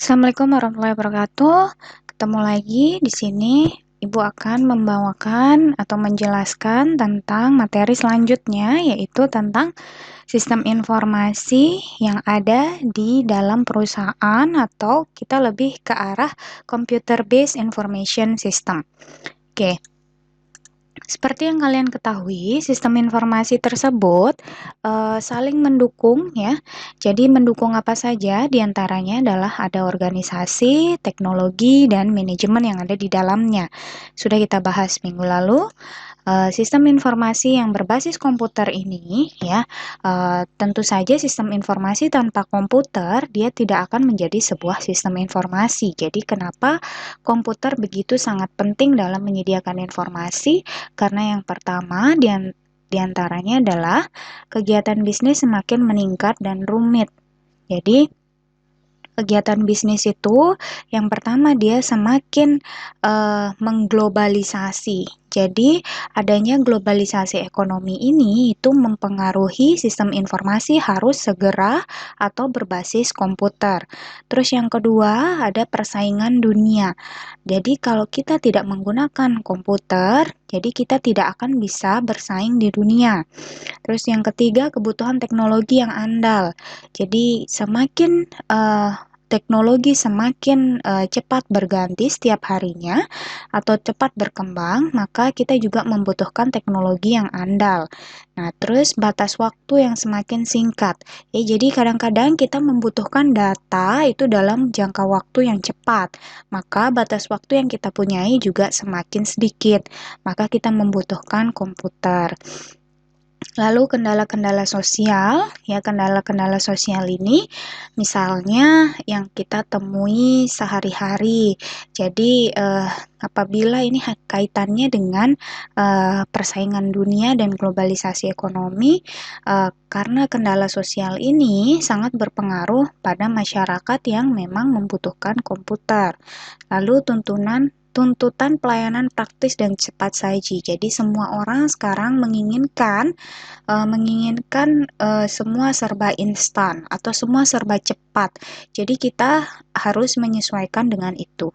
Assalamualaikum warahmatullahi wabarakatuh. Ketemu lagi di sini. Ibu akan membawakan atau menjelaskan tentang materi selanjutnya, yaitu tentang sistem informasi yang ada di dalam perusahaan atau kita lebih ke arah computer based information system. Oke. Seperti yang kalian ketahui, sistem informasi tersebut saling mendukung ya. Jadi mendukung apa saja? Diantaranya adalah ada organisasi, teknologi, dan manajemen yang ada di dalamnya. Sudah kita bahas minggu lalu. Sistem informasi yang berbasis komputer ini ya, tentu saja sistem informasi tanpa komputer dia tidak akan menjadi sebuah sistem informasi. Jadi kenapa komputer begitu sangat penting dalam menyediakan informasi? Karena yang pertama di antaranya adalah kegiatan bisnis semakin meningkat dan rumit. Jadi kegiatan bisnis itu yang pertama dia semakin mengglobalisasi. Jadi adanya globalisasi ekonomi ini itu mempengaruhi sistem informasi harus segera atau berbasis komputer. Terus yang kedua ada persaingan dunia. Jadi kalau kita tidak menggunakan komputer, jadi kita tidak akan bisa bersaing di dunia. Terus yang ketiga kebutuhan teknologi yang andal. Jadi semakin teknologi semakin cepat berganti setiap harinya atau cepat berkembang, maka kita juga membutuhkan teknologi yang andal. Nah, terus batas waktu yang semakin singkat. Jadi kadang-kadang kita membutuhkan data itu dalam jangka waktu yang cepat, maka batas waktu yang kita punyai juga semakin sedikit, maka kita membutuhkan komputer. Lalu kendala-kendala sosial, ya kendala-kendala sosial ini misalnya yang kita temui sehari-hari. Jadi apabila ini kaitannya dengan persaingan dunia dan globalisasi ekonomi, karena kendala sosial ini sangat berpengaruh pada masyarakat yang memang membutuhkan komputer. Lalu tuntutan pelayanan praktis dan cepat saji. Jadi semua orang sekarang menginginkan semua serba instan atau semua serba cepat. Jadi kita harus menyesuaikan dengan itu.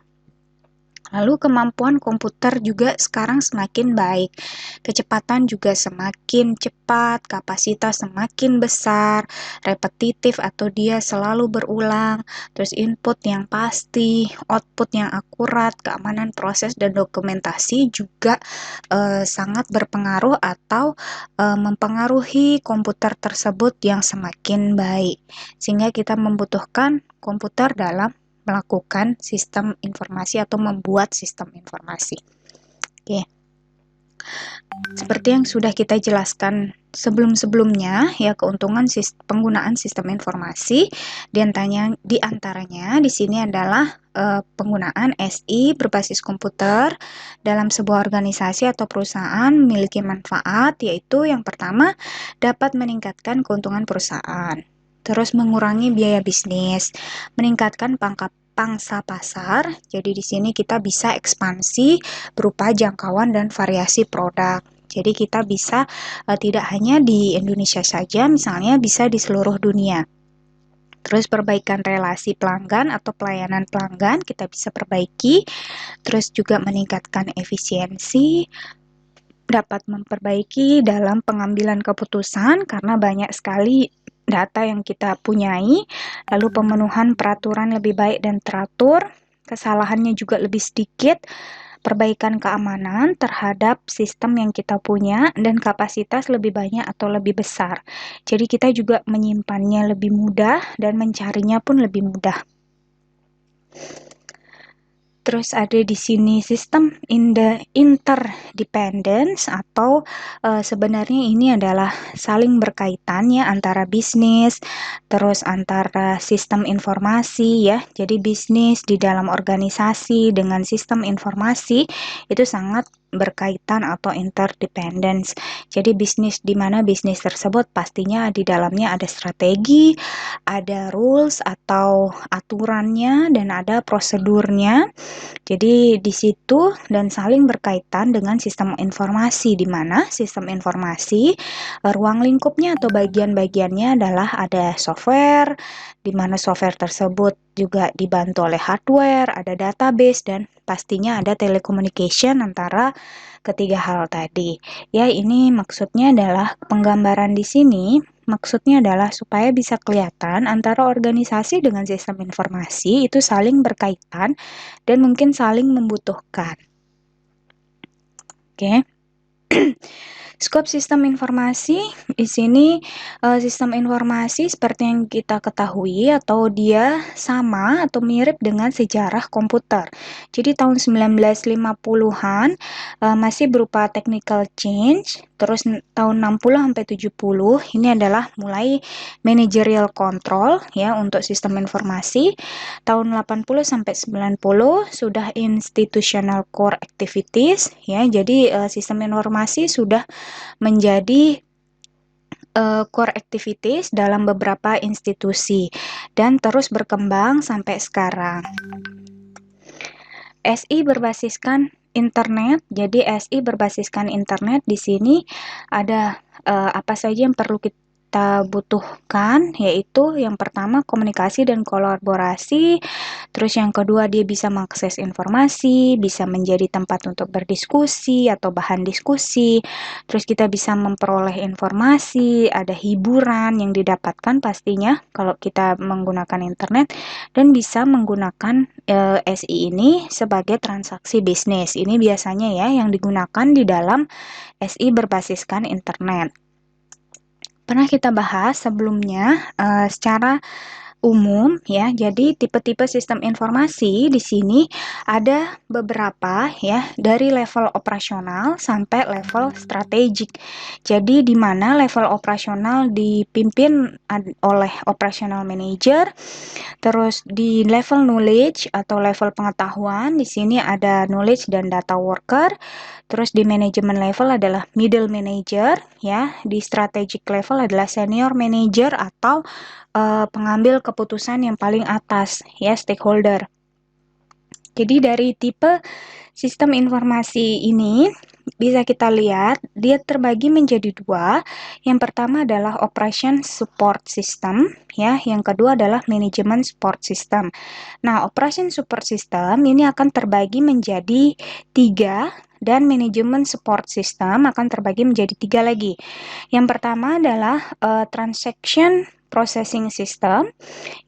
Lalu kemampuan komputer juga sekarang semakin baik. Kecepatan juga semakin cepat, kapasitas semakin besar, repetitif atau dia selalu berulang, terus input yang pasti, output yang akurat, keamanan proses dan dokumentasi juga sangat berpengaruh atau mempengaruhi komputer tersebut yang semakin baik. Sehingga kita membutuhkan komputer dalam melakukan sistem informasi atau membuat sistem informasi. Oke. Seperti yang sudah kita jelaskan sebelum-sebelumnya, ya keuntungan penggunaan sistem informasi di antaranya di sini adalah penggunaan SI berbasis komputer dalam sebuah organisasi atau perusahaan memiliki manfaat, yaitu yang pertama dapat meningkatkan keuntungan perusahaan. Terus mengurangi biaya bisnis, meningkatkan pangsa pasar. Jadi di sini kita bisa ekspansi berupa jangkauan dan variasi produk. Jadi kita bisa tidak hanya di Indonesia saja, misalnya bisa di seluruh dunia. Terus perbaikan relasi pelanggan atau pelayanan pelanggan kita bisa perbaiki. Terus juga meningkatkan efisiensi, dapat memperbaiki dalam pengambilan keputusan karena banyak sekali data yang kita punyai, lalu pemenuhan peraturan lebih baik dan teratur, kesalahannya juga lebih sedikit, perbaikan keamanan terhadap sistem yang kita punya, dan kapasitas lebih banyak atau lebih besar. Jadi kita juga menyimpannya lebih mudah dan mencarinya pun lebih mudah. Terus ada di sini sistem interdependence atau sebenarnya ini adalah saling berkaitan ya antara bisnis, terus antara sistem informasi ya. Jadi bisnis di dalam organisasi dengan sistem informasi itu sangat berkaitan atau interdependence. Jadi bisnis di mana bisnis tersebut pastinya di dalamnya ada strategi, ada rules atau aturannya dan ada prosedurnya. Jadi di situ dan saling berkaitan dengan sistem informasi, di mana sistem informasi ruang lingkupnya atau bagian-bagiannya adalah ada software, di mana software tersebut juga dibantu oleh hardware, ada database, dan pastinya ada telecommunication antara ketiga hal tadi. Ya, ini maksudnya adalah penggambaran di sini, maksudnya adalah supaya bisa kelihatan antara organisasi dengan sistem informasi itu saling berkaitan dan mungkin saling membutuhkan. Oke. Skop sistem informasi di sini, sistem informasi seperti yang kita ketahui atau dia sama atau mirip dengan sejarah komputer. Jadi tahun 1950-an masih berupa technical change, terus tahun 60 sampai 70 ini adalah mulai managerial control ya untuk sistem informasi. Tahun 80 sampai 90 sudah institutional core activities ya. Jadi sistem informasi sudah menjadi core activities dalam beberapa institusi dan terus berkembang sampai sekarang. SI berbasiskan internet. Jadi SI berbasiskan internet di sini ada apa saja yang perlu kita butuhkan, yaitu yang pertama komunikasi dan kolaborasi, terus yang kedua dia bisa mengakses informasi, bisa menjadi tempat untuk berdiskusi atau bahan diskusi, terus kita bisa memperoleh informasi, ada hiburan yang didapatkan pastinya kalau kita menggunakan internet, dan bisa menggunakan SI ini sebagai transaksi bisnis. Ini biasanya ya yang digunakan di dalam SI berbasiskan internet. Pernah kita bahas sebelumnya secara umum ya. Jadi tipe-tipe sistem informasi di sini ada beberapa ya, dari level operasional sampai level strategik. Jadi di mana level operasional dipimpin oleh operational manager. Terus di level knowledge atau level pengetahuan di sini ada knowledge dan data worker. Terus di manajemen level adalah middle manager ya, di strategic level adalah senior manager atau pengambil keputusan yang paling atas ya, stakeholder. Jadi dari tipe sistem informasi ini bisa kita lihat dia terbagi menjadi dua. Yang pertama adalah operation support system ya, yang kedua adalah manajemen support system. Nah, operation support system ini akan terbagi menjadi tiga dan manajemen support system akan terbagi menjadi tiga lagi. Yang pertama adalah transaction processing system,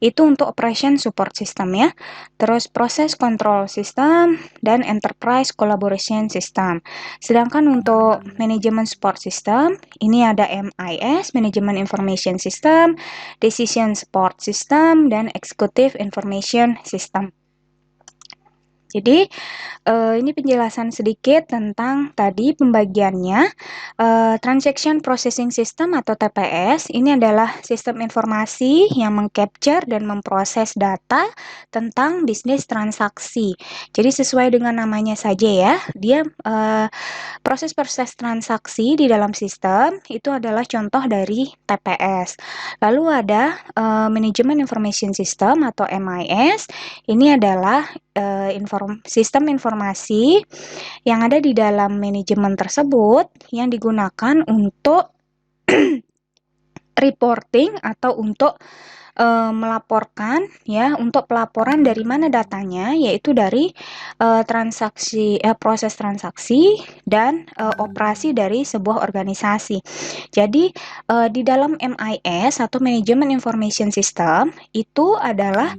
itu untuk operation support system ya. Terus proses control system dan enterprise collaboration system. Sedangkan untuk manajemen support system, ini ada MIS, Management Information System, Decision Support System, dan Executive Information System. Jadi ini penjelasan sedikit tentang tadi pembagiannya. Transaction Processing System atau TPS ini adalah sistem informasi yang mengcapture dan memproses data tentang bisnis transaksi. Jadi sesuai dengan namanya saja ya, dia proses-proses transaksi di dalam sistem itu adalah contoh dari TPS. Lalu ada Management Information System atau MIS. Ini adalah sistem informasi yang ada di dalam manajemen tersebut yang digunakan untuk reporting atau untuk melaporkan ya, untuk pelaporan dari mana datanya, yaitu dari proses transaksi dan operasi dari sebuah organisasi. Jadi di dalam MIS atau Management Information System itu adalah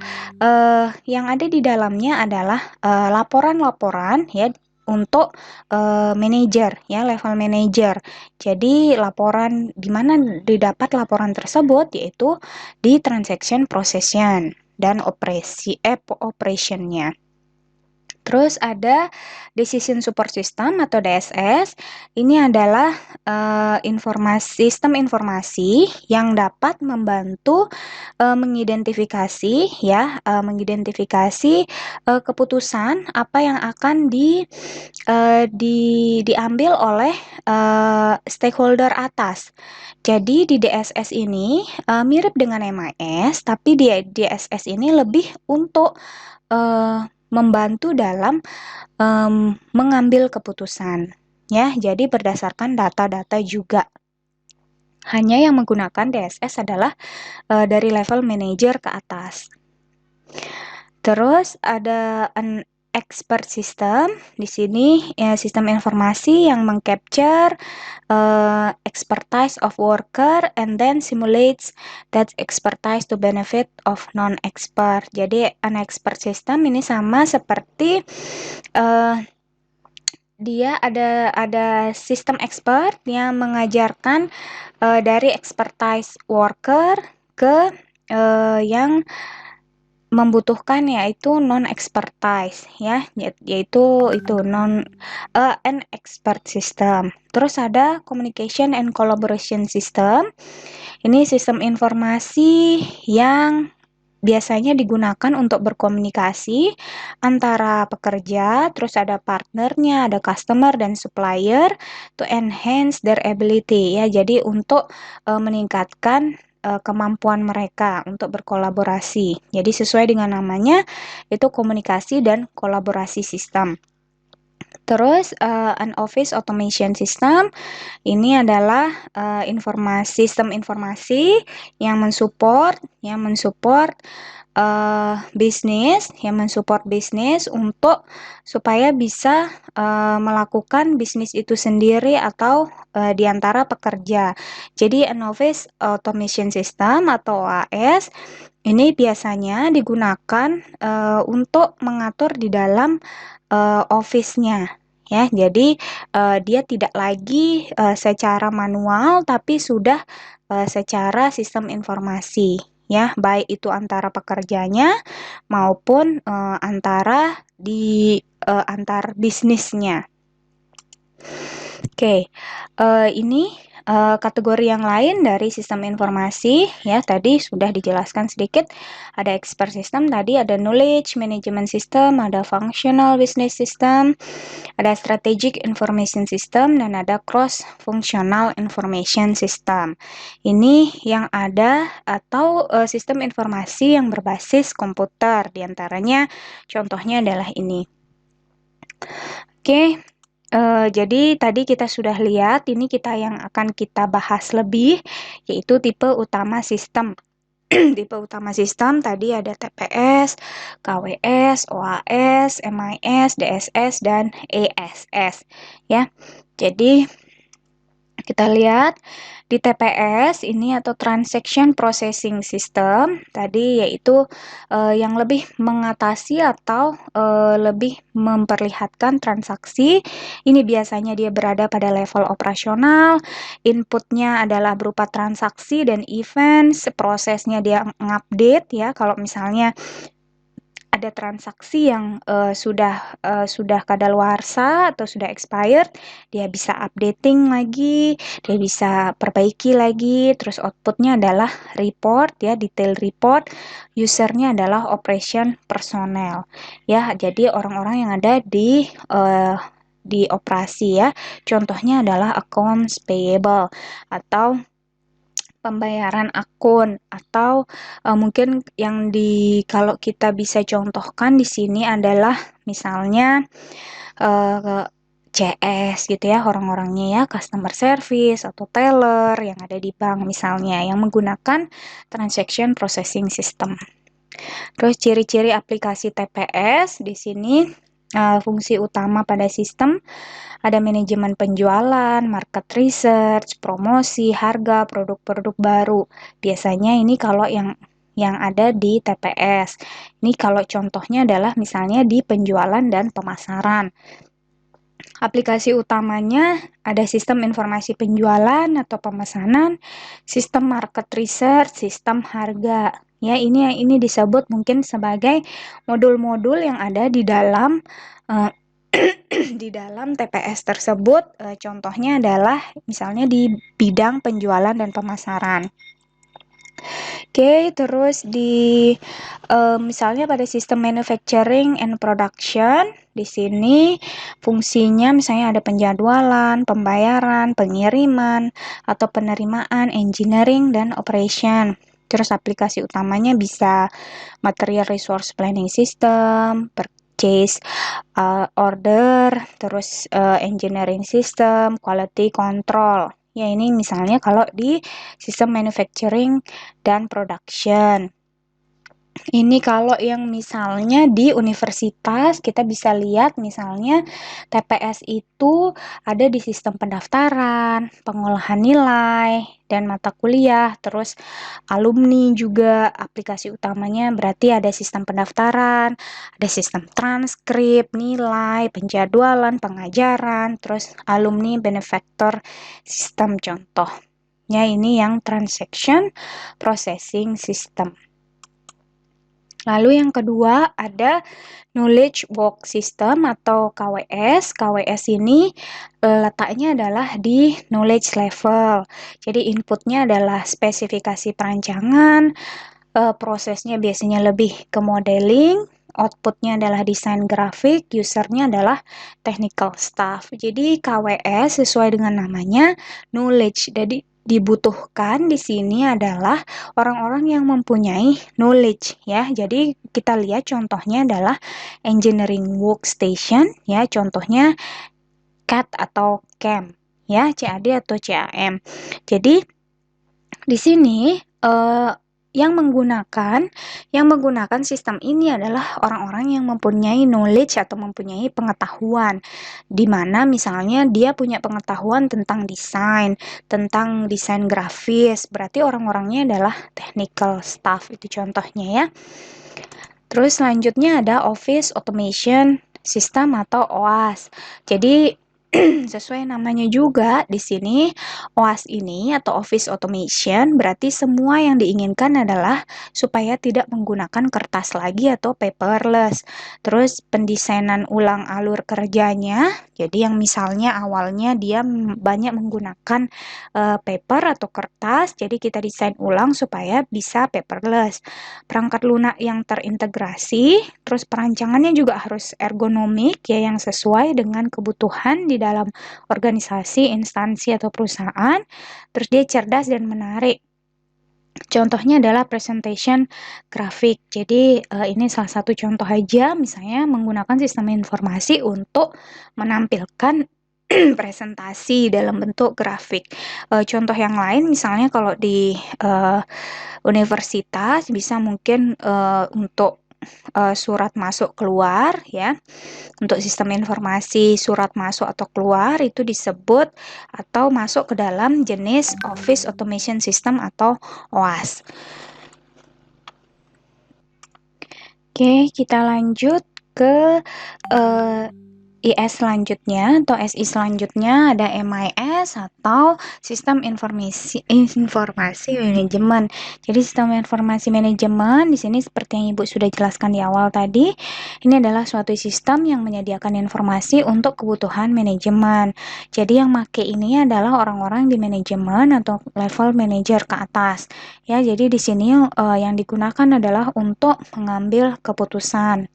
yang ada di dalamnya adalah laporan-laporan ya untuk manajer ya, level manager. Jadi laporan di mana didapat laporan tersebut yaitu di transaction procession dan operationnya. Terus ada Decision Support System atau DSS. Ini adalah sistem informasi yang dapat membantu mengidentifikasi keputusan apa yang akan diambil oleh stakeholder atas. Jadi di DSS ini mirip dengan MIS, tapi di DSS ini lebih untuk membantu dalam mengambil keputusan ya. Jadi berdasarkan data-data juga. Hanya yang menggunakan DSS adalah dari level manager ke atas. Terus ada an expert system. Di sini ya, sistem informasi yang mengcapture expertise of worker and then simulates that expertise to benefit of non-expert. Jadi an expert system ini sama seperti dia ada sistem expert yang mengajarkan dari expertise worker ke yang membutuhkan yaitu non expertise ya, yaitu itu an expert system. Terus ada communication and collaboration system. Ini sistem informasi yang biasanya digunakan untuk berkomunikasi antara pekerja, terus ada partnernya, ada customer dan supplier to enhance their ability ya. Jadi untuk meningkatkan kemampuan mereka untuk berkolaborasi. Jadi sesuai dengan namanya itu komunikasi dan kolaborasi sistem. Terus an office automation system ini adalah sistem informasi yang mensupport bisnis untuk supaya bisa melakukan bisnis itu sendiri atau di antara pekerja. Jadi an office automation system atau OAS ini biasanya digunakan untuk mengatur di dalam office-nya ya. Jadi dia tidak lagi secara manual tapi sudah secara sistem informasi ya, baik itu antara pekerjanya maupun antar bisnisnya. Oke, ini kategori yang lain dari sistem informasi ya, tadi sudah dijelaskan sedikit. Ada expert system, tadi ada knowledge management system, ada functional business system, ada strategic information system, dan ada cross functional information system. Ini yang ada atau sistem informasi yang berbasis komputer, diantaranya contohnya adalah ini. Oke. Jadi tadi kita sudah lihat, ini yang akan kita bahas lebih, yaitu tipe utama sistem. Tipe utama sistem tadi ada TPS, KWS, OAS, MIS, DSS, dan ESS. Ya, jadi kita lihat di TPS ini atau Transaction Processing System tadi yaitu yang lebih mengatasi atau lebih memperlihatkan transaksi. Ini biasanya dia berada pada level operasional, inputnya adalah berupa transaksi dan events, prosesnya dia ngupdate ya. Kalau misalnya ada transaksi yang sudah kadaluarsa atau sudah expired, dia bisa updating lagi, dia bisa perbaiki lagi, terus outputnya adalah report ya, detail report, usernya adalah operation personnel ya, jadi orang-orang yang ada di operasi ya. Contohnya adalah accounts payable atau pembayaran akun, atau mungkin yang kalau kita bisa contohkan di sini adalah misalnya CS gitu ya, orang-orangnya ya, customer service atau teller yang ada di bank misalnya, yang menggunakan transaction processing system. Terus ciri-ciri aplikasi TPS di sini, fungsi utama pada sistem ada manajemen penjualan, market research, promosi, harga, produk-produk baru. Biasanya ini kalau yang ada di TPS. Ini kalau contohnya adalah misalnya di penjualan dan pemasaran. Aplikasi utamanya ada sistem informasi penjualan atau pemesanan, sistem market research, sistem harga. Ya, ini disebut mungkin sebagai modul-modul yang ada di dalam di dalam TPS tersebut. Contohnya adalah misalnya di bidang penjualan dan pemasaran. Oke, terus misalnya pada sistem manufacturing and production, di sini fungsinya misalnya ada penjadwalan, pembayaran, pengiriman, atau penerimaan, engineering, dan operation. Terus aplikasi utamanya bisa material resource planning system, purchase order, terus engineering system, quality control. Ya, ini misalnya kalau di sistem manufacturing dan production. Ini kalau yang misalnya di universitas, kita bisa lihat misalnya TPS itu ada di sistem pendaftaran, pengolahan nilai, dan mata kuliah, terus alumni juga aplikasi utamanya berarti ada sistem pendaftaran, ada sistem transkrip, nilai, penjadwalan, pengajaran, terus alumni benefactor sistem contohnya ini yang transaction processing system. Lalu yang kedua ada Knowledge Work System atau KWS. KWS ini letaknya adalah di knowledge level. Jadi inputnya adalah spesifikasi perancangan, prosesnya biasanya lebih ke modeling, outputnya adalah desain grafik, usernya adalah technical staff. Jadi KWS sesuai dengan namanya knowledge. Jadi dibutuhkan di sini adalah orang-orang yang mempunyai knowledge ya. Jadi kita lihat contohnya adalah engineering workstation ya. Contohnya CAD atau CAM ya, CAD atau CAM. Jadi di sini yang menggunakan sistem ini adalah orang-orang yang mempunyai knowledge atau mempunyai pengetahuan, di mana misalnya dia punya pengetahuan tentang desain grafis, berarti orang-orangnya adalah technical staff, itu contohnya ya. Terus selanjutnya ada Office Automation System atau OAS. Jadi sesuai namanya juga di sini OAS ini atau Office Automation berarti semua yang diinginkan adalah supaya tidak menggunakan kertas lagi atau paperless. Terus pendesainan ulang alur kerjanya. Jadi yang misalnya awalnya dia banyak menggunakan paper atau kertas, jadi kita desain ulang supaya bisa paperless. Perangkat lunak yang terintegrasi, terus perancangannya juga harus ergonomik ya, yang sesuai dengan kebutuhan di dalam organisasi, instansi atau perusahaan. Terus dia cerdas dan menarik. Contohnya adalah presentation grafik. Jadi ini salah satu contoh aja, misalnya menggunakan sistem informasi untuk menampilkan presentasi dalam bentuk grafik. Contoh yang lain misalnya kalau di universitas bisa mungkin untuk surat masuk keluar ya. Untuk sistem informasi surat masuk atau keluar itu disebut atau masuk ke dalam jenis Office Automation System atau OAS. Oke, kita lanjut ke IS selanjutnya atau SI selanjutnya ada MIS atau Sistem Informasi Manajemen. Jadi Sistem Informasi Manajemen di sini seperti yang Ibu sudah jelaskan di awal tadi, ini adalah suatu sistem yang menyediakan informasi untuk kebutuhan manajemen. Jadi yang make ini adalah orang-orang di manajemen atau level manager ke atas. Ya, jadi di sini yang digunakan adalah untuk mengambil keputusan.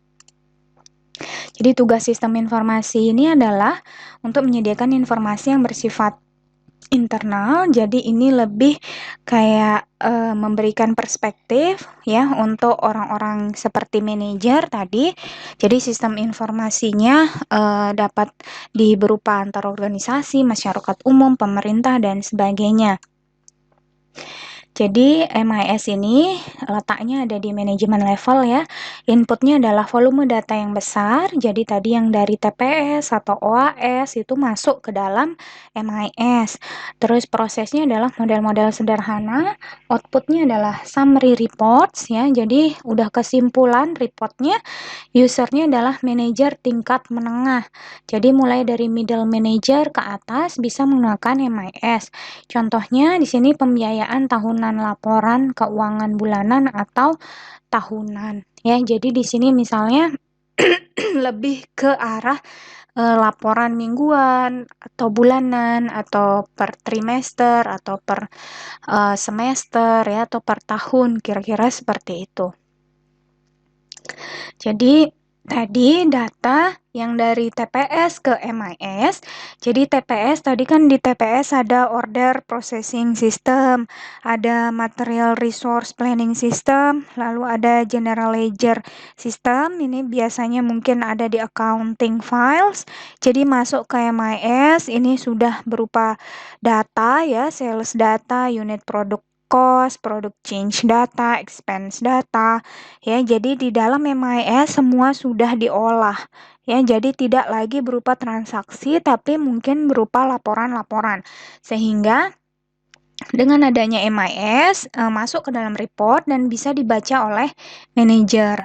Jadi tugas sistem informasi ini adalah untuk menyediakan informasi yang bersifat internal. Jadi ini lebih kayak memberikan perspektif ya untuk orang-orang seperti manajer tadi. Jadi sistem informasinya dapat berupa antar organisasi, masyarakat umum, pemerintah dan sebagainya. Jadi MIS ini letaknya ada di manajemen level ya. Inputnya adalah volume data yang besar. Jadi tadi yang dari TPS atau OAS itu masuk ke dalam MIS. Terus prosesnya adalah model-model sederhana. Outputnya adalah summary reports ya. Jadi udah kesimpulan reportnya. Usernya adalah manajer tingkat menengah. Jadi mulai dari middle manager ke atas bisa menggunakan MIS. Contohnya di sini pembiayaan tahunan, laporan keuangan bulanan atau tahunan. Ya, jadi di sini misalnya lebih ke arah laporan mingguan atau bulanan atau per trimester atau per semester ya atau per tahun, kira-kira seperti itu. Jadi tadi data yang dari TPS ke MIS. Jadi TPS tadi kan di TPS ada Order Processing System, ada Material Resource Planning System, lalu ada General Ledger System. Ini biasanya mungkin ada di Accounting Files. Jadi masuk ke MIS ini sudah berupa data ya, sales data, unit produk cost, product change data, expense data, ya. Jadi di dalam MIS semua sudah diolah, ya. Jadi tidak lagi berupa transaksi, tapi mungkin berupa laporan-laporan. Sehingga dengan adanya MIS masuk ke dalam report dan bisa dibaca oleh manajer.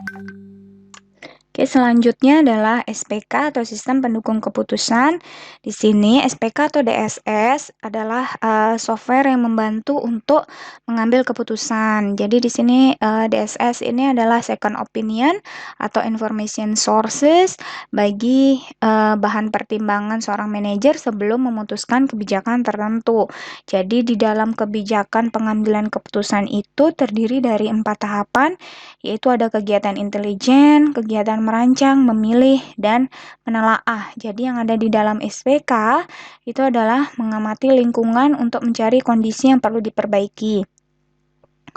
Oke, selanjutnya adalah SPK atau Sistem Pendukung Keputusan. Di sini SPK atau DSS adalah software yang membantu untuk mengambil keputusan. Jadi di sini DSS ini adalah second opinion atau information sources bagi bahan pertimbangan seorang manajer sebelum memutuskan kebijakan tertentu. Jadi di dalam kebijakan pengambilan keputusan itu terdiri dari 4 tahapan, yaitu ada kegiatan intelijen, kegiatan merancang, memilih, dan menelaah. Jadi yang ada di dalam SPK itu adalah mengamati lingkungan untuk mencari kondisi yang perlu diperbaiki.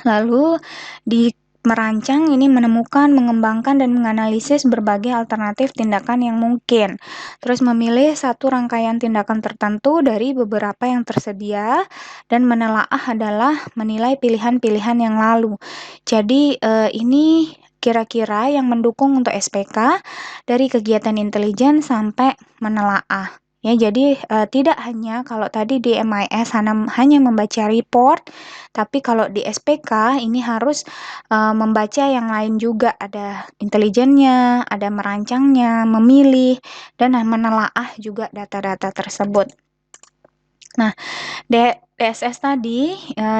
Lalu di merancang ini menemukan, mengembangkan, dan menganalisis berbagai alternatif tindakan yang mungkin. Terus memilih satu rangkaian tindakan tertentu dari beberapa yang tersedia, dan menelaah adalah menilai pilihan-pilihan yang lalu. Jadi ini kira-kira yang mendukung untuk SPK dari kegiatan intelijen sampai menelaah. Ya, jadi tidak hanya kalau tadi di MIS hanya membaca report, tapi kalau di SPK ini harus membaca yang lain juga, ada intelijennya, ada merancangnya, memilih, dan menelaah juga data-data tersebut. Nah, DSS tadi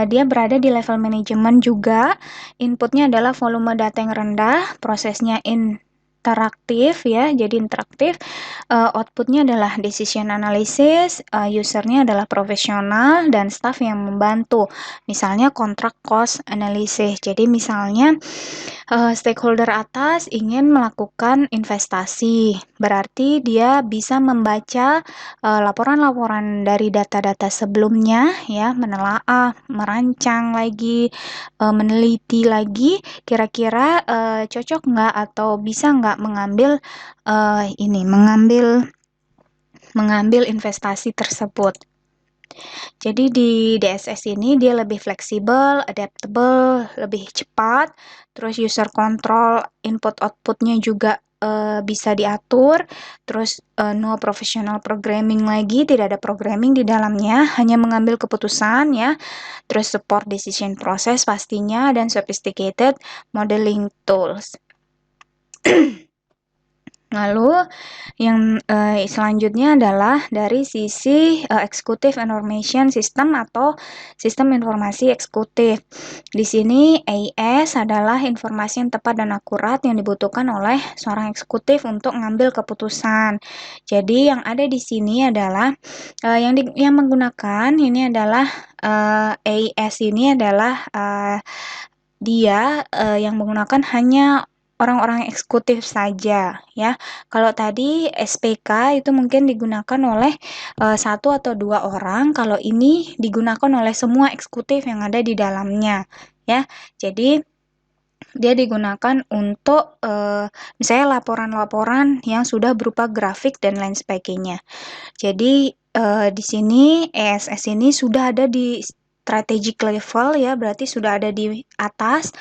dia berada di level manajemen juga. Inputnya adalah volume data yang rendah, prosesnya interaktif ya, jadi interaktif. Outputnya adalah decision analysis, usernya adalah profesional dan staff yang membantu. Misalnya contract cost analysis. Jadi misalnya stakeholder atas ingin melakukan investasi, berarti dia bisa membaca laporan-laporan dari data-data sebelumnya ya, menelaah, merancang lagi, meneliti lagi, kira-kira cocok nggak atau bisa nggak mengambil mengambil investasi tersebut. Jadi di DSS ini dia lebih fleksibel, adaptable, lebih cepat, terus user control input outputnya juga bisa diatur, terus no professional programming lagi, tidak ada programming di dalamnya, hanya mengambil keputusan ya, terus support decision process pastinya, dan sophisticated modeling tools. Lalu yang selanjutnya adalah dari sisi Executive Information System atau Sistem Informasi Eksekutif. Di sini AIS adalah informasi yang tepat dan akurat yang dibutuhkan oleh seorang eksekutif untuk mengambil keputusan. Jadi yang ada di sini adalah yang menggunakan ini adalah AIS ini adalah dia yang menggunakan hanya orang-orang eksekutif saja ya. Kalau tadi SPK itu mungkin digunakan oleh satu atau dua orang, kalau ini digunakan oleh semua eksekutif yang ada di dalamnya ya. Jadi dia digunakan untuk misalnya laporan-laporan yang sudah berupa grafik dan lain sebagainya. Jadi di sini ESS ini sudah ada di strategic level ya, berarti sudah ada di atas.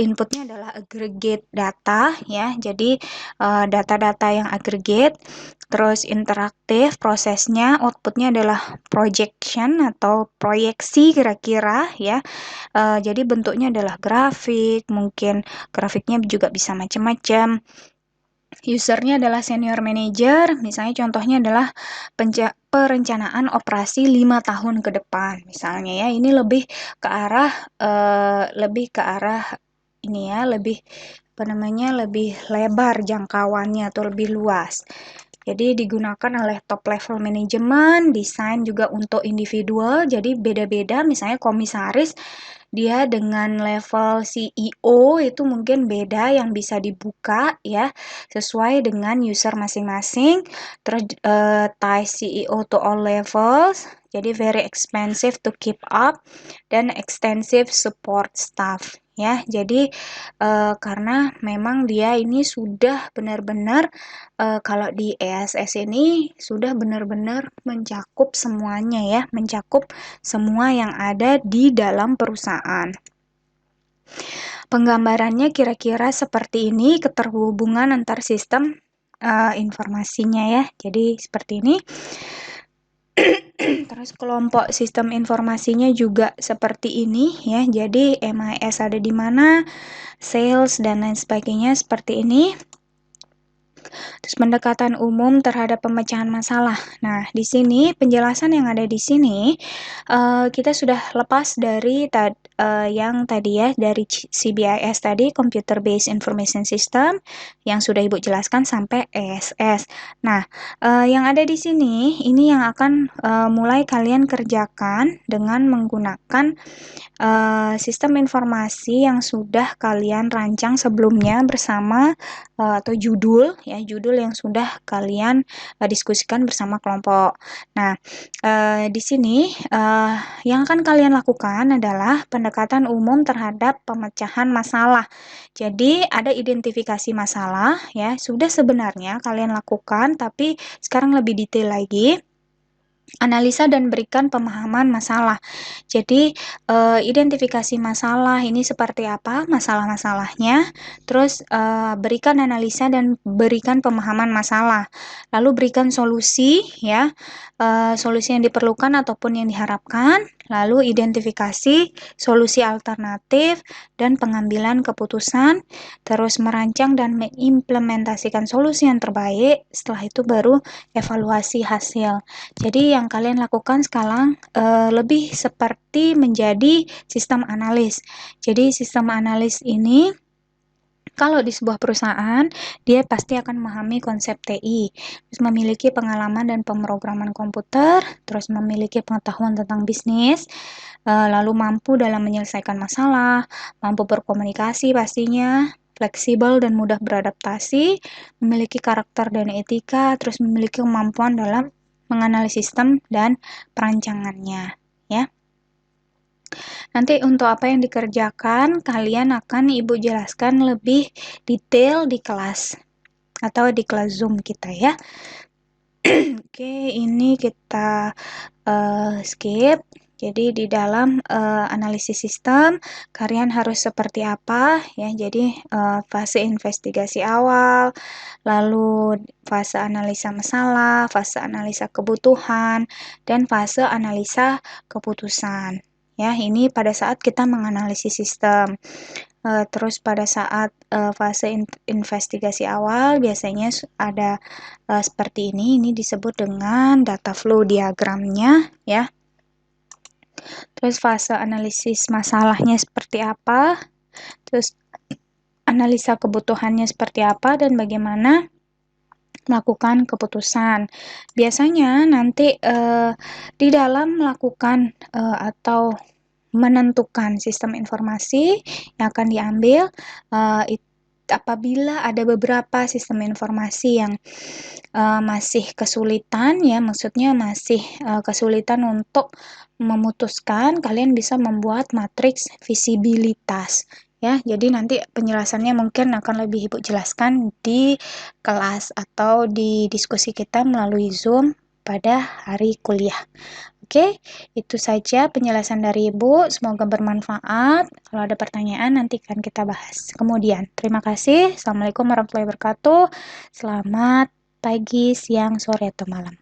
Inputnya adalah aggregate data ya, jadi data-data yang aggregate, terus interaktif prosesnya, outputnya adalah projection atau proyeksi kira-kira ya. Jadi bentuknya adalah grafik, mungkin grafiknya juga bisa macam-macam. Usernya adalah senior manager, misalnya contohnya adalah perencanaan operasi 5 tahun ke depan, misalnya ya. Ini lebih ke arah ini ya, lebih lebih lebar jangkauannya atau lebih luas. Jadi digunakan oleh top level manajemen, desain juga untuk individual, jadi beda-beda. Misalnya komisaris dia dengan level CEO itu mungkin beda yang bisa dibuka ya, sesuai dengan user masing-masing. Terus tie CEO to all levels, jadi very expensive to keep up, dan extensive support staff ya. Jadi karena memang dia ini sudah benar-benar kalau di ESS ini sudah benar-benar mencakup semuanya ya, mencakup semua yang ada di dalam perusahaan. Penggambarannya kira-kira seperti ini, keterhubungan antar sistem informasinya ya. Jadi seperti ini. Terus kelompok sistem informasinya juga seperti ini ya. Jadi MIS ada di mana, sales dan lain sebagainya seperti ini. Terus pendekatan umum terhadap pemecahan masalah. Nah, di sini penjelasan yang ada di sini kita sudah lepas dari yang tadi ya, dari CBIS tadi, Computer Based Information System, yang sudah Ibu jelaskan sampai ESS. Nah, yang ada di sini ini yang akan mulai kalian kerjakan dengan menggunakan sistem informasi yang sudah kalian rancang sebelumnya bersama atau judul ya, judul yang sudah kalian diskusikan bersama kelompok. Nah, di sini yang akan kalian lakukan adalah pendekatan umum terhadap pemecahan masalah. Jadi ada identifikasi masalah ya, sudah sebenarnya kalian lakukan, tapi sekarang lebih detail lagi. Analisa dan berikan pemahaman masalah. Jadi, identifikasi masalah ini seperti apa, masalah-masalahnya, terus berikan analisa dan berikan pemahaman masalah. Lalu berikan solusi ya, solusi yang diperlukan ataupun yang diharapkan, lalu identifikasi solusi alternatif dan pengambilan keputusan, terus merancang dan mengimplementasikan solusi yang terbaik, setelah itu baru evaluasi hasil. Jadi yang kalian lakukan sekarang lebih seperti menjadi sistem analis. Jadi sistem analis ini kalau di sebuah perusahaan, dia pasti akan memahami konsep TI, terus memiliki pengalaman dan pemrograman komputer, terus memiliki pengetahuan tentang bisnis, lalu mampu dalam menyelesaikan masalah, mampu berkomunikasi pastinya, fleksibel dan mudah beradaptasi, memiliki karakter dan etika, terus memiliki kemampuan dalam menganalisis sistem dan perancangannya, ya. Nanti untuk apa yang dikerjakan, kalian akan Ibu jelaskan lebih detail di kelas atau di kelas Zoom kita ya. Oke, ini kita skip. Jadi di dalam analisis sistem, kalian harus seperti apa ya? Jadi fase investigasi awal, lalu fase analisa masalah, fase analisa kebutuhan, dan fase analisa keputusan. Ya, ini pada saat kita menganalisis sistem. Terus pada saat fase investigasi awal biasanya ada seperti ini disebut dengan data flow diagramnya ya. Terus fase analisis masalahnya seperti apa, terus analisa kebutuhannya seperti apa, dan bagaimana melakukan keputusan. Biasanya nanti di dalam melakukan atau menentukan sistem informasi yang akan diambil, apabila ada beberapa sistem informasi yang masih kesulitan ya, maksudnya masih kesulitan untuk memutuskan, kalian bisa membuat matriks visibilitas ya. Jadi nanti penjelasannya mungkin akan lebih Ibu jelaskan di kelas atau di diskusi kita melalui Zoom pada hari kuliah. Oke, itu saja penjelasan dari Ibu. Semoga bermanfaat. Kalau ada pertanyaan, nanti akan kita bahas kemudian. Terima kasih. Assalamualaikum warahmatullahi wabarakatuh. Selamat pagi, siang, sore, atau malam.